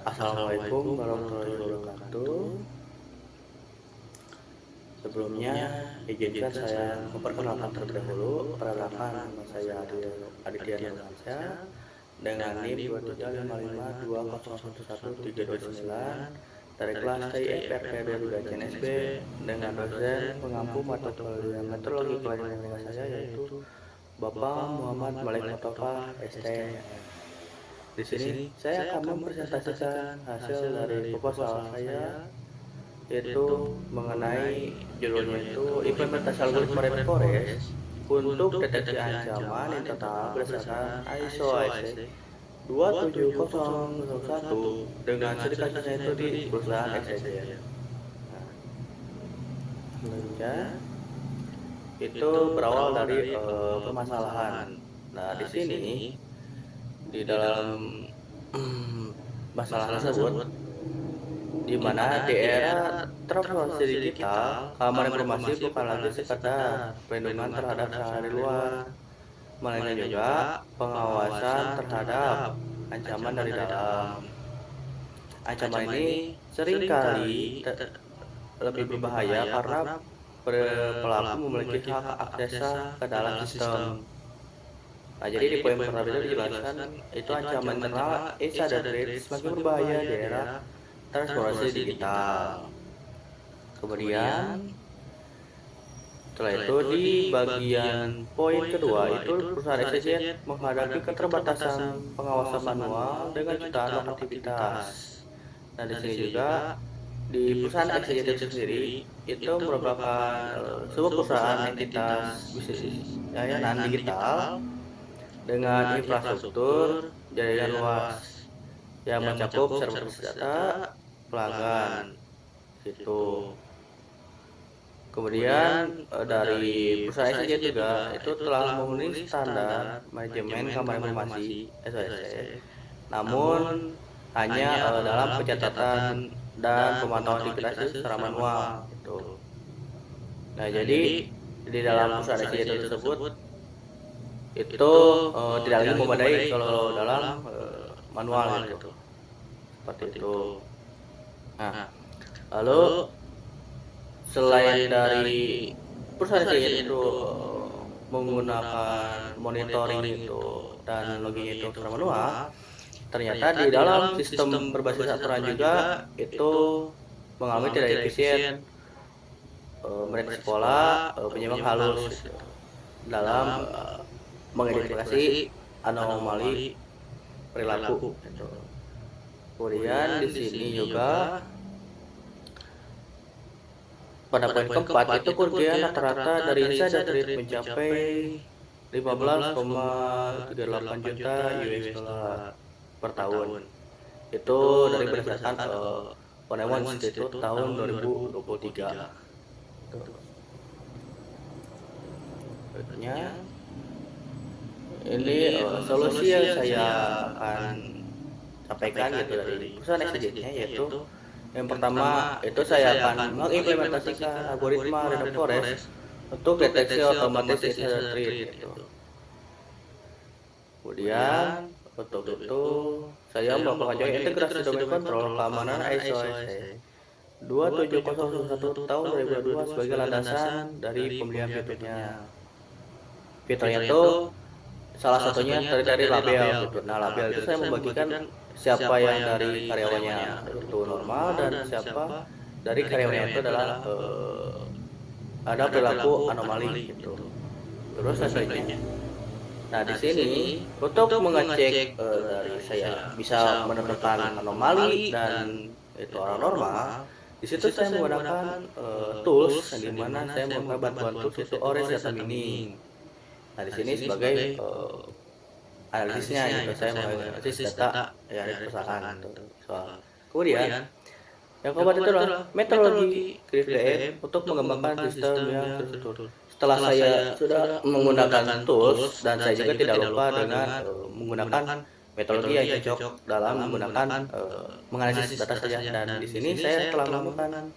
Assalamualaikum warahmatullahi wabarakatuh. Sebelumnya, izinkan saya memperkenalkan terlebih dahulu. Perkenalkan, nama saya Aditya Nurmansyah dengan NIM 235520111329 dari kelas TIFRP 23 CNSB dengan dosen pengampu mata kuliah meteorologi pelajaran dengan saya yaitu Bapak Muhammad Malik Mustafa STM. Di sini saya akan mempresentasikan hasil dari proposal saya, yaitu mengenai judulnya itu implementasi algoritma rainforest untuk deteksi ancaman internal berdasarkan ISO IEC 27001 dengan sertifikasinya itu di perusahaan Excelsior. Nah, selanjutnya itu berawal dari permasalahan. Nah, di sini di dalam masalah tersebut, di mana di era transformasi digital, keamanan informasi bukan lagi sekedar perlindungan terhadap serangan dari luar, melainkan juga pengawasan terhadap ancaman dari dalam. Ancaman ini seringkali lebih berbahaya karena pelaku memiliki hak akses ke dalam sistem. Nah, jadi di poin pertama itu dijelaskan itu ancaman internal insider threat semakin berbahaya di era transformasi digital. Kemudian setelah itu di bagian poin kedua itu perusahaan Excelsior menghadapi keterbatasan pengawasan manual dengan jutaan aktivitas. Nah, di sini juga di perusahaan Excelsior itu sendiri itu merupakan sebuah perusahaan entitas bisnis layanan digital dengan infrastruktur jaringan luas yang mencakup server data pelanggan gitu. Kemudian dari perusahaan SCC juga itu telah memenuhi standar manajemen keamanan informasi SOSC, namun hanya dalam pencatatan dan pemantauan aktivitas secara manual gitu. Nah, jadi di dalam perusahaan SCC tersebut itu tidak lagi memadai kalau dalam manual gitu, seperti itu. Nah, lalu selain dari perusahaan itu menggunakan monitoring itu dan logging itu secara manual, ternyata di dalam sistem berbasis aturan juga itu mengalami tidak efisien mendeteksi pola penyebab halus gitu, dalam mengidentifikasi anomali perilaku gitu. Kemudian di sini juga pada poin keempat itu kerugian rata-rata dari insider threat mencapai 15,38 juta US dollar per tahun. Itu dari berdasarkan Ponemon Institute tahun 2023. Berikutnya ini solusi yang saya akan sampaikan gitu dari perusahaan SCC-nya, yaitu yang pertama itu saya akan mengimplementasikan algoritma rainforest untuk deteksi otomatis insider threat gitu. Kemudian untuk itu saya melakukan joint integrasi domain control keamanan ISO 27001 tahun 2022 sebagai landasan dari pembelian fiturnya. Fiturnya itu salah satunya dari label gitu. Nah, label itu saya membagikan siapa yang dari karyawannya itu normal dan siapa dari karyawannya itu adalah ada perilaku anomali gitu. Terus selanjutnya, nah di sini untuk mengecek dari saya bisa menemukan anomali dan itu orang normal, di situ saya menggunakan tools yang dimana saya menggunakan bantuan tools itu Orange Data Mining. Nah, di sini sebagai analisisnya gitu, saya menganalisis data ya dari perusahaan gitu. Kemudian yang keempat itu adalah metodologi GrifDM untuk mengembangkan sistem yang terstruktur. Setelah saya sudah menggunakan tools dan saya juga tidak lupa dengan menggunakan metodologi yang cocok dalam menggunakan menganalisis data saja, dan di sini saya telah menemukan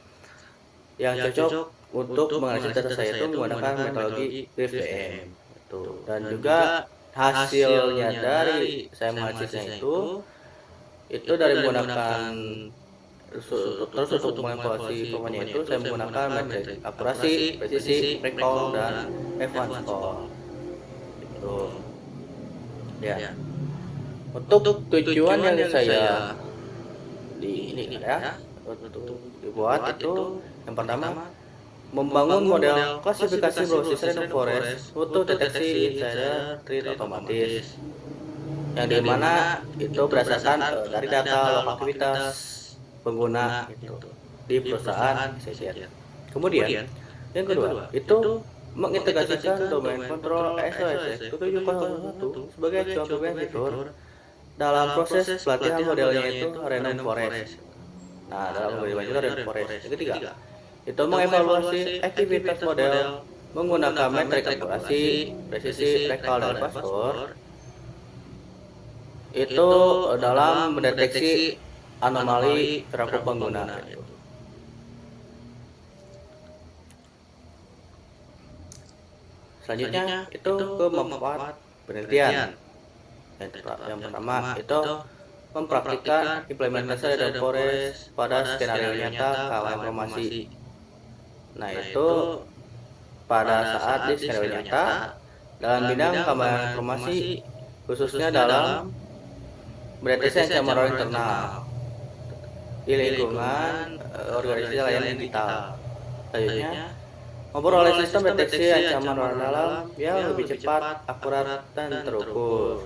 yang cocok untuk menganalisis data saya itu menggunakan metodologi GrifDM. Dan juga hasilnya dari saya menganalisisnya itu itu dari menggunakan terus untuk mengevaluasi performanya itu saya menggunakan metrik akurasi, presisi, recall, dan advance score. Itu ya. Untuk tujuan yang saya ini ya untuk dibuat itu yang pertama membangun model klasifikasi berbasis random forest untuk deteksi insider threat otomatis yang dimana itu berdasarkan dari data lokal aktivitas pengguna itu di perusahaan saja. Kemudian yang kedua itu mengintegrasikan domain kontrol SOS 701 sebagai acuan fitur dalam proses pelatihan modelnya itu random forest. Nah, dalam modelnya itu random forest. Yang ketiga itu mengevaluasi aktivitas model menggunakan metrik akurasi, presisi, recall, dan advance score itu dalam mendeteksi anomali perilaku pengguna. Selanjutnya itu ke manfaat penelitian. Yang pertama itu mempraktikkan implementasi random forest pada skenario nyata keamanan informasi. Nah itu pada saat di skenario nyata dalam bidang keamanan informasi khususnya dalam mendeteksi ancaman internal di lingkungan organisasi layanan digital. Selanjutnya, memperoleh sistem deteksi ancaman orang dalam yang lebih cepat, akurat, dan terukur.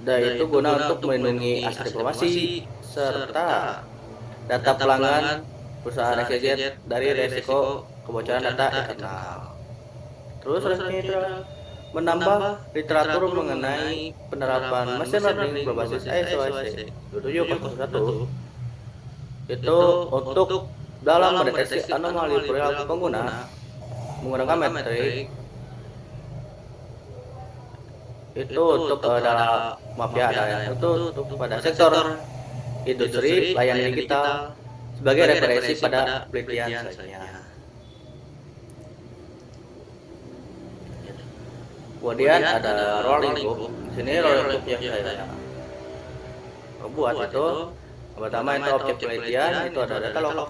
Dan itu guna untuk melindungi aset informasi serta data pelanggan perusahaan XYZ dari resiko kebocoran data internal. Terus selanjutnya itu menambah literatur mengenai penerapan machine learning berbasis SOS 701 itu untuk dalam mendeteksi anomali perilaku pengguna menggunakan metrik itu untuk dalam itu untuk pada sektor industri layanan digital sebagai referensi pada penelitian selanjutnya. Kemudian ada rolling loop. Sini rolling loop yang saya buat itu pertama itu objek penelitian itu ada data lokal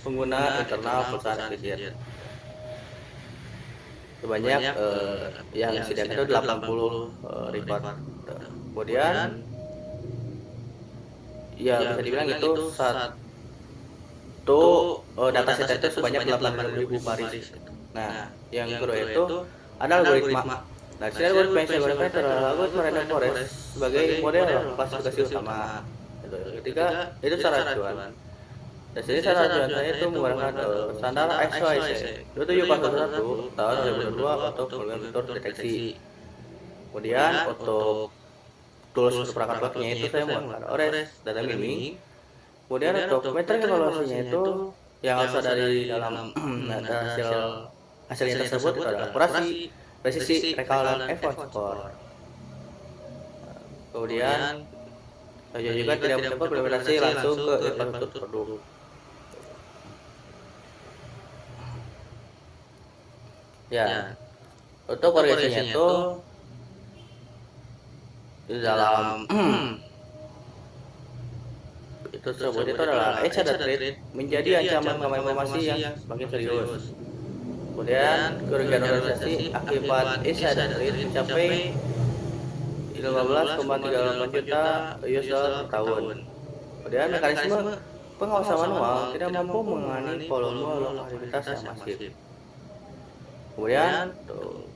pengguna internal perusahaan XYZ sebanyak yang disediakan itu 80 report. Kemudian ya bisa dibilang itu satu dataset itu sebanyak 80.000 baris. Nah yang kedua itu ada algoritma. Nah, sini algoritma yang saya gunakan adalah algoritma random forest sebagai model klasifikasi utama. Ketiga itu syarat acuan. Dan sini syarat acuan saya itu menggunakan standar SOIC 27001 tahun 2002 untuk fitur deteksi. Kemudian untuk tools untuk perangkat webnya itu saya menggunakan Ores Data Mini. Kemudian untuk metrik evaluasinya itu yang harus ada di dalam hasilnya tersebut itu adalah akurasi, presisi, recall, dan advance score. Kemudian saya juga tidak mencoba implementasi langsung ke infrastruktur produk. Ya, untuk organisasinya itu di dalam itu tersebut itu adalah insider threat menjadi ancaman keamanan informasi yang semakin serius. Kemudian kerugian organisasi akibat insider threat mencapai 15,38 juta US dollar per tahun. Kemudian mekanisme pengawasan manual tidak mampu menangani volume aktivitas yang masif. Kemudian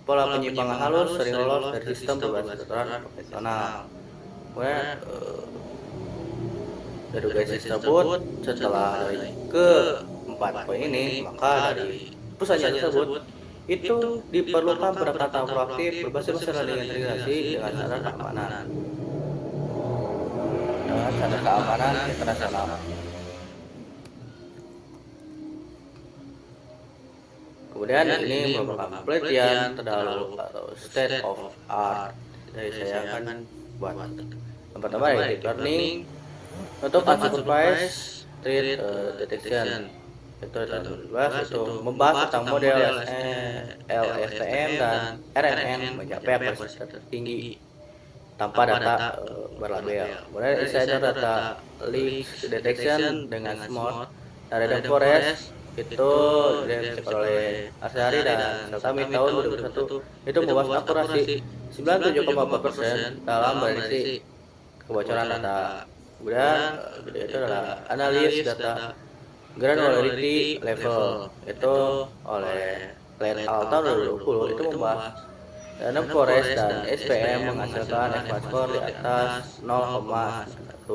pola penyimpangan halus sering lolos dari sistem berbasis keterangan profesional. Kemudian dari organisasi tersebut setelah dari keempat poin ini maka dari perusahaan tersebut itu diperlukan pendekatan proaktif berbasis dengan integrasi dengan standar keamanan internasional. Kemudian ini merupakan penelitian terdahulu atau state of art dari saya akan buat. Yang pertama dari deep learning untuk unsupervised threat detection itu membahas tentang model LSTM dan RNN mencapai prestasi tertinggi. tanpa data berlabel. Kemudian insider data leaks detection dengan smart rainforest itu dicek oleh Asyari dan Seltami tahun 2001 itu membahas akurasi 97,4% dalam prediksi kebocoran data. Kemudian itu adalah analis data granularity level itu oleh Clyde al tahun 2020 itu membahas Random Forest dan SPM menghasilkan advance score di atas 0,1.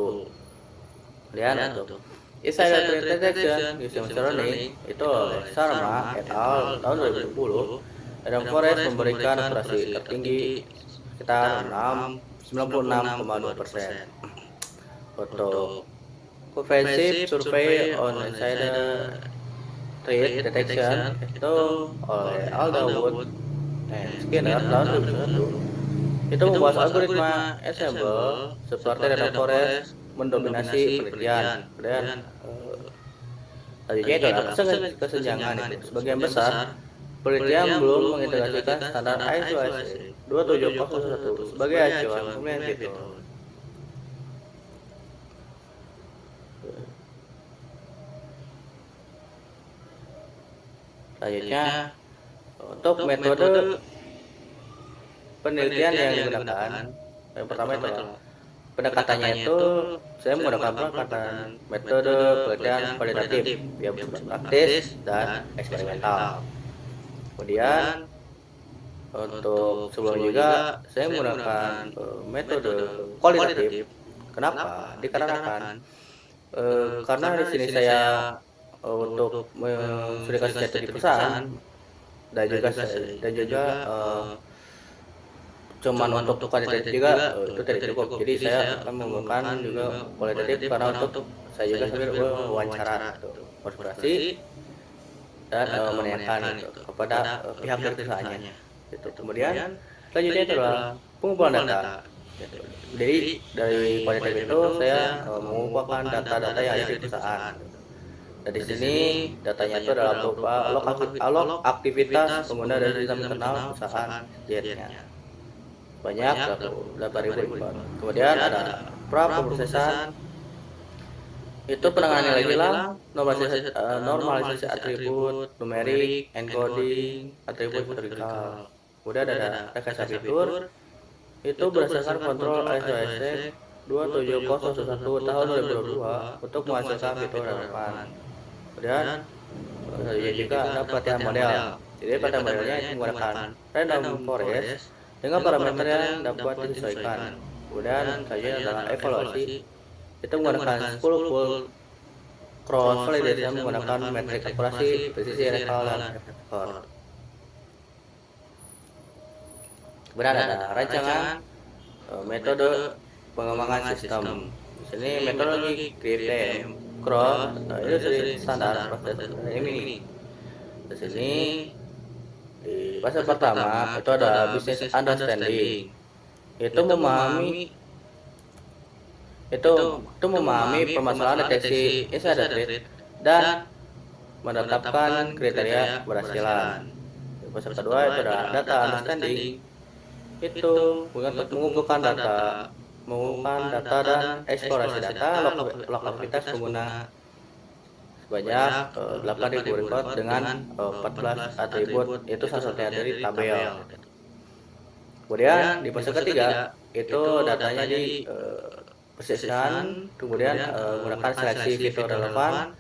Kemudian untuk Insider Threat Detection Using Machine Learning itu oleh Sharma et al. Tahun 2020, Random Forest memberikan akurasi tertinggi sekitar 96,2%. Untuk Comprehensive Survey on Insider Threat Detection itu oleh Al Dawood Skinner tahun 2001 itu membahas algoritma ensemble seperti Random Forest mendominasi penelitian. Kemudian tadinya itu adalah kesenjangan itu. Sebagian besar penelitian belum mengintegrasikan standar ISO 27001 sebagai acuan kemudian gitu. Selanjutnya untuk metode penelitian yang digunakan, yang pertama itu pendekatannya itu saya menggunakan pendekatan metode penelitian kualitatif yang bersifat praktis dan eksperimental. Kemudian untuk sebelumnya juga saya menggunakan metode kualitatif. Kenapa? Dikarenakan karena di sini saya untuk verifikasi data di perusahaan dan juga cuman untuk kualitatif juga itu tidak cukup. Jadi saya akan menggunakan juga kualitatif karena untuk saya juga sambil wawancara konsultasi dan menanyakan kepada pihak perusahaannya. Kemudian selanjutnya adalah pengumpulan data. Jadi dari kualitatif itu saya mengumpulkan data-data yang ada di perusahaan. Dan di sini datanya itu adalah berupa log aktivitas pengguna dari sistem internal perusahaan jetnya. Banyak 8.000 import. Kemudian ada pra-pemrosesan itu penanganan nilai hilang, normalisasi atribut, numerik, encoding, atribut historical. Kemudian ada rekayasa fitur itu berdasarkan kontrol ISO 27001 tahun 2022 untuk menghasilkan fitur relevan. Kemudian juga ada pelatihan model. Jadi pelatihan modelnya itu menggunakan random forest dengan parameter yang dapat disesuaikan. Kemudian selanjutnya adalah evaluasi itu menggunakan 10 full cross validation menggunakan metrik akurasi, presisi, rekal, dan efektor. Kemudian ada rancangan metode pengembangan sistem. Di sini metodologi CRISPR cross itu standar proses ini. Di sini di fase pertama itu ada business understanding. Itu memahami permasalahan deteksi insider threat dan menetapkan kriteria keberhasilan. Di fase kedua itu ada data understanding. Itu mengumpulkan data dan eksplorasi data log aktivitas pengguna sebanyak 8.000 record dengan 14 atribut, itu salah satunya dari tabel. Kemudian di fase ketiga itu datanya di persiskan, kemudian menggunakan seleksi fitur relevan,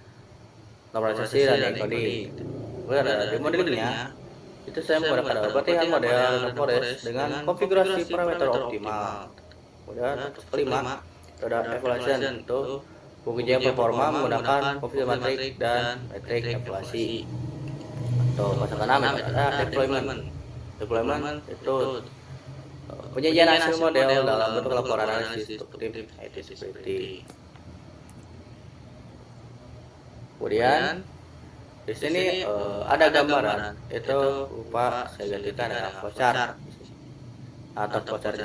normalisasi dan encoding. Kemudian ada di modelingnya itu saya menggunakan pelatihan model forest dengan konfigurasi parameter optimal. Kemudian kelima ada evaluation itu pengujian performa menggunakan confidence matrix dan metrik evaluasi. Atau fase keenam ada deployment itu penyajian hasil model dalam bentuk laporan analisis untuk tim IT security. Kemudian di sini ada gambaran itu berupa saya gantikan dengan flowchart. Atau flowchart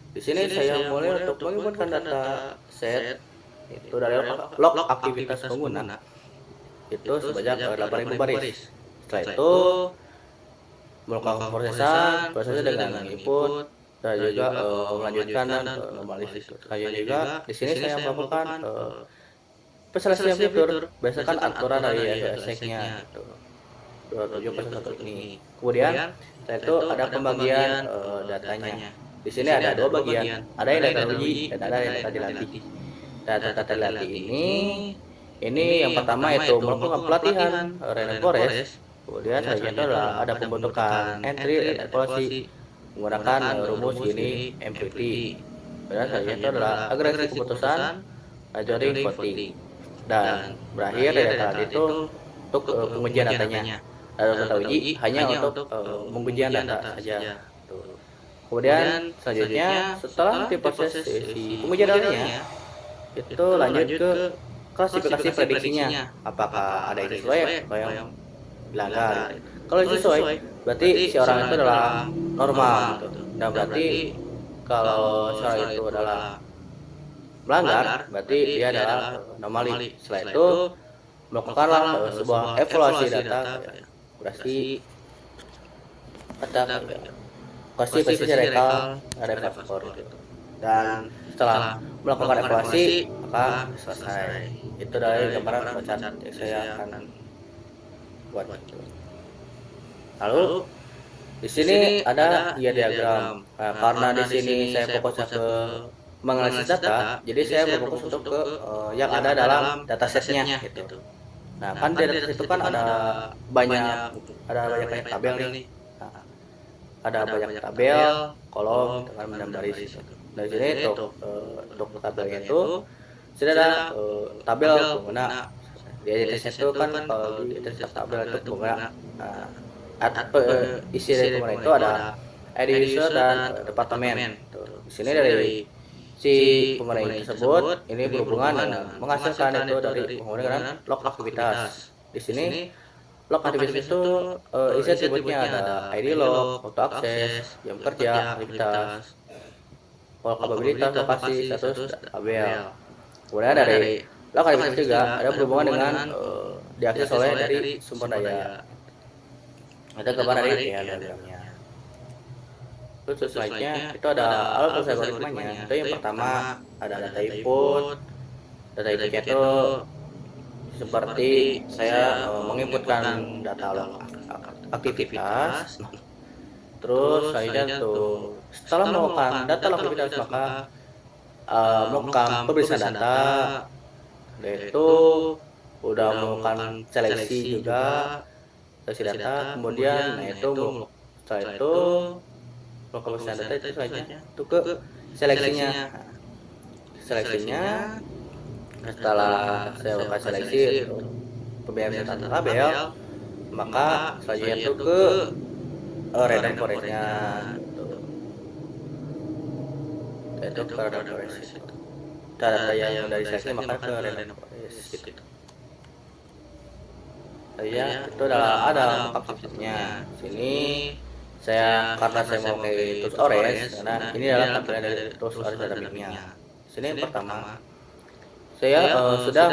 di sini saya mulai untuk menginputkan data set itu dari log aktivitas pengguna itu sebanyak 8.000 baris. Setelah itu melakukan prosesnya dengan input dan juga melanjutkan dan normalis itu. Selanjutnya juga di sini saya melakukan penyelesaian fitur berdasarkan aturan dari SSX-nya gitu. 27 ini. Kemudian setelah itu ada pembagian datanya. Di sini ada dua bagian, ada yang data uji dan ada yang data dilatih. Data dilatih ini yang pertama itu melakukan pelatihan random forest. Kemudian selanjutnya itu adalah ada pembentukan entry dan evaluasi menggunakan rumus ini MPT. Dan selanjutnya itu adalah agregasi keputusan, measuring voting. Dan berakhir dari data itu untuk pengujian datanya. Lalu data uji hanya untuk pengujian data saja. Kemudian selanjutnya setelah diproses si pengujian datanya itu lanjut ke klasifikasi prediksinya, apakah ada yang sesuai atau yang dilanggar. Kalau sesuai berarti si orang itu adalah normal gitu. Dan berarti kalau seorang itu adalah melanggar berarti dia adalah anomali. Setelah itu melakukanlah sebuah evaluasi data, berarti pasti rekal ada faktor gitu. Dan setelah melakukan evaluasi maka selesai. Itu dari gambaran bacaan yang saya akan buat. Lalu di sini ada diagram. Nah, karena di sini saya fokusnya ke menganalisis data, jadi saya berfokus untuk ke yang ada dalam datasetnya gitu. Nah, kan di dataset itu kan ada banyak tabel nih. Nah, ada banyak tabel, kolom dengan baris gitu. Dari sini untuk tabelnya itu sudah ada tabel pengguna. Di dataset itu kan kalau di dataset tabel itu pengguna. Isi dari pengguna itu ada ID user dan departemen. Di sini dari si pemerintah tersebut ini berhubungan dengan menghasilkan itu dari penghubungan dengan log aktivitas. Di sini log aktivitas itu isi atributnya ada ID log, auto akses, jam kerja, aktivitas, kapabilitas, lokasi, status, tabel. Kemudian dari log aktivitas juga ada berhubungan dengan diakses oleh dari sumber daya. Ada gambar dari diagramnya. Terus selanjutnya itu ada alat algoritmanya. Itu yang pertama ada data input. Data inputnya itu seperti saya menginputkan data log aktivitas. Terus selanjutnya tuh setelah melakukan data log aktivitas maka melakukan pemeriksaan data, yaitu udah melakukan seleksi juga, seleksi data. Kemudian itu setelah itu melakukan pemeriksaan data itu selanjutnya itu ke seleksinya. Setelah saya melakukan seleksi pemilihan data tabel, maka selanjutnya itu ke random forest-nya. Itu ke random forest. Data yang dari seleksi maka ke random forest gitu. Ya, itu adalah ada kapasitasnya. Sini karena saya mau pakai tools orange karena ini adalah tampilan dari tools orange database-nya. Sini yang pertama saya sudah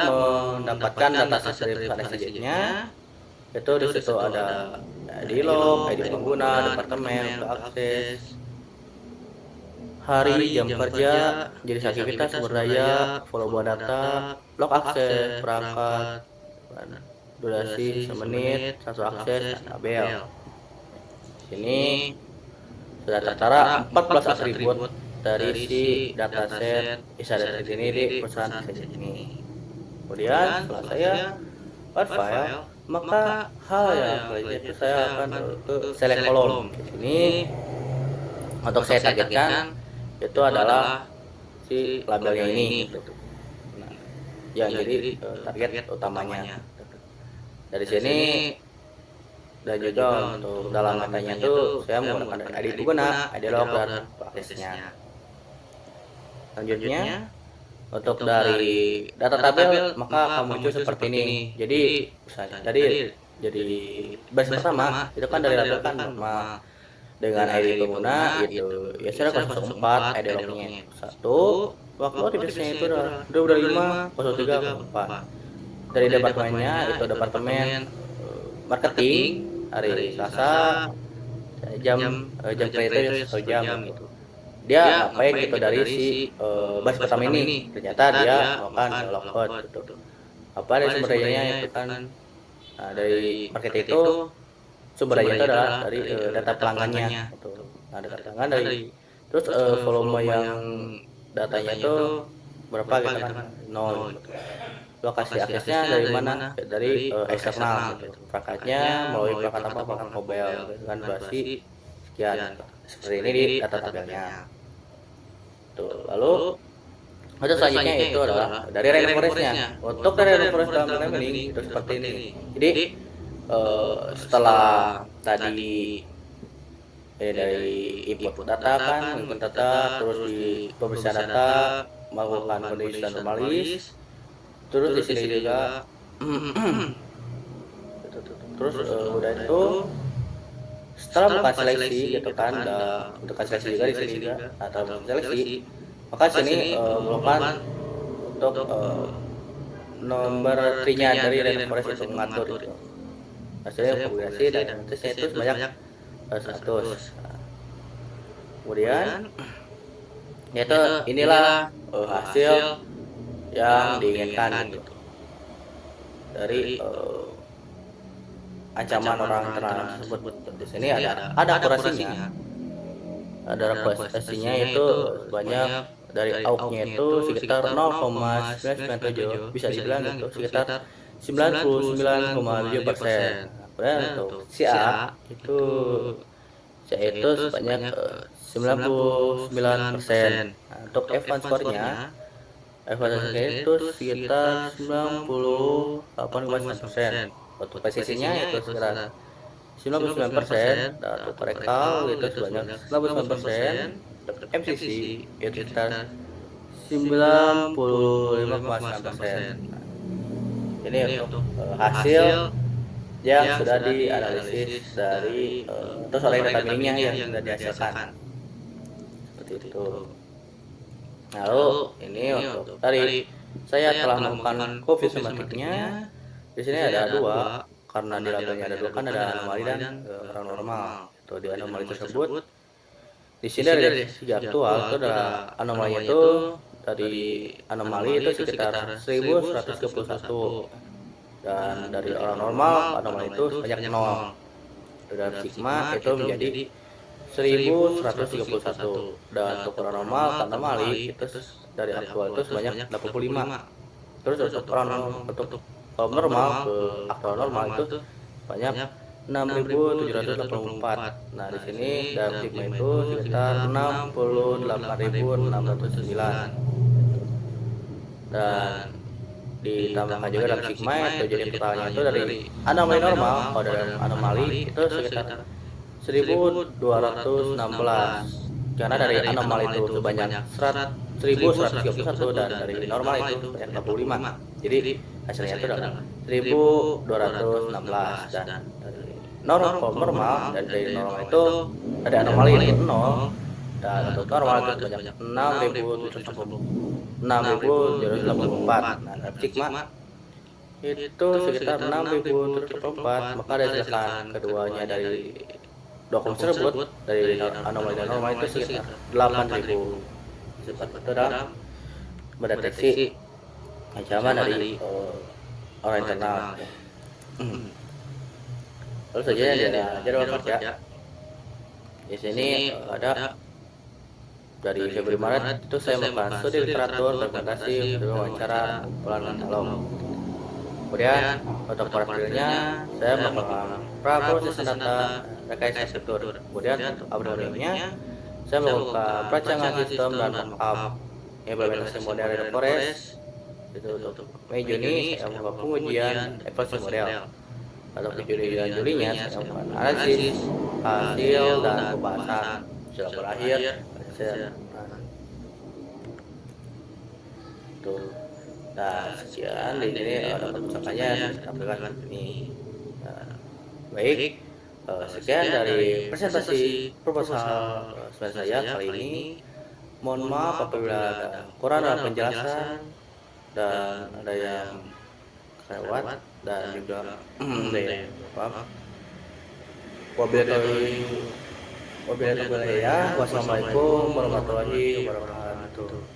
mendapatkan dataset dari perusahaan SJJ-nya. Itu di situ ada ID log, ID pengguna, departemen, untuk akses, hari, jam kerja, jenis aktivitas, sumber daya, follow data, log akses, perangkat, durasi semenit, satu akses, tabel. Sini sudah tertera 14 atribut dari si dataset data ini di perusahaan ini. Kemudian setelah saya buat file, maka hal yang selanjutnya itu saya akan ke select column. Ini untuk saya targetkan itu adalah si labelnya ini. Nah, yang jadi target utamanya. Dari sini dan juga untuk dalam datanya itu saya menggunakan ID pengguna, ID log dan aksesnya. Selanjutnya untuk dari data tabel maka muncul seperti ini. Jadi jadi baris pertama itu kan dari label kan nama dengan ID pengguna itu ya sudah 04 ID lognya 1, waktu aktivitasnya itu udah 5, 03, 04. Dari departemennya itu departemen marketing hari Selasa jam kerja itu 1 jam gitu. dia ngapain gitu dari si bus pertama ini. Ternyata dia melakukan logout gitu. Apa dari sumber dayanya itu kan, nah, dari market itu sumber daya itu adalah dari data pelanggannya gitu. Nah, data pelanggan dari terus volume yang datanya itu berapa gitu kan, 0 gitu. Lokasi aksesnya dari mana? Dari eksternal gitu. Perangkatnya melalui perangkat apa? Perangkat mobile dengan durasi sekian gitu. Seperti ini di data tabelnya. Tuh, lalu untuk selanjutnya itu adalah dari rainforest-nya. Untuk dari rainforest dalam programming itu seperti ini. Jadi setelah tadi dari input data kan, input data, terus di pemeriksaan data, melakukan kondisi dan normalis, terus di sini juga terus udah itu setelah melakukan seleksi gitu kan, untuk seleksi juga di sini juga atau seleksi, maka sini melakukan untuk nomor tree-nya dari rainforest itu mengatur itu hasilnya populasi dan terusnya itu sebanyak 100. Kemudian yaitu inilah hasil yang diinginkan gitu dari ancaman orang internal tersebut. Di sini ada akurasinya, ada akurasinya itu banyak dari AUK-nya itu sekitar 0,997, bisa dibilang gitu sekitar 99,7%. Kemudian untuk si A itu sebanyak 99%. Nah, untuk F1 score-nya itu sekitar 98,9%. Untuk presisinya itu sekitar 99%, dan untuk rekal itu sebanyak 99%, MCC itu sekitar 95,9%. Ini untuk hasil yang sudah dianalisis dari terus oleh data miningnya yang sudah dihasilkan seperti itu. Lalu ini untuk tadi saya telah melakukan copy sematiknya. Di sini ada dua, karena di labelnya ada dua kan, ada anomali dan orang normal. Itu di anomali tersebut di sini ada segi aktual, itu adalah anomalinya itu dari anomali itu sekitar 1131, dan dari orang normal anomali itu sebanyak 0. Dan sigma itu menjadi 1131, dan untuk orang normal anomali itu dari aktual itu sebanyak 85. Terus untuk normal ke aktual normal itu banyak 6.784. Nah, di sini dalam sigma itu sekitar 68.609. Dan ditambahkan juga dalam sigma itu jadi totalnya itu dari anomali normal, kalau dalam anomali itu sekitar 1216, karena dari anomali itu sebanyak 1131 dan dari normal itu sebanyak 65. Jadi hasilnya itu adalah 1216, dan dari normal dan dari normal itu ada anomali itu 0, dan untuk normal itu sebanyak 6.784. Nah, sigma itu sekitar 6.784, maka dihasilkan keduanya dari dokumen tersebut dari anomali dan normal itu sekitar 8.000. Itu dalam mendeteksi ancaman dari orang internal. Lalu saja ada jadwal kerja. Di sini ada dari Februari Maret itu saya melakukan studi literatur, dokumentasi, wawancara, kumpulan katalog. Kemudian untuk profilnya saya melakukan praproses data, rekayasa struktur. Kemudian untuk uploadingnya saya melakukan perancangan sistem dan mockup implementasi model rainforest. Itu untuk Mei Juni saya melakukan pengujian evaluasi model. Untuk Juni dan Julinya saya melakukan analisis hasil dan pembahasan. Setelah berakhir tuh. Nah, sekian di sini ada pusakanya saya tampilkan ini. Baik, sekian dari presentasi proposal saya kali ini. Mohon maaf apabila ada kurang dalam penjelasan dan ada yang lewat, dan juga maaf wabillahi Wabillahi taufiq wal hidayah. Wassalamualaikum warahmatullahi wabarakatuh.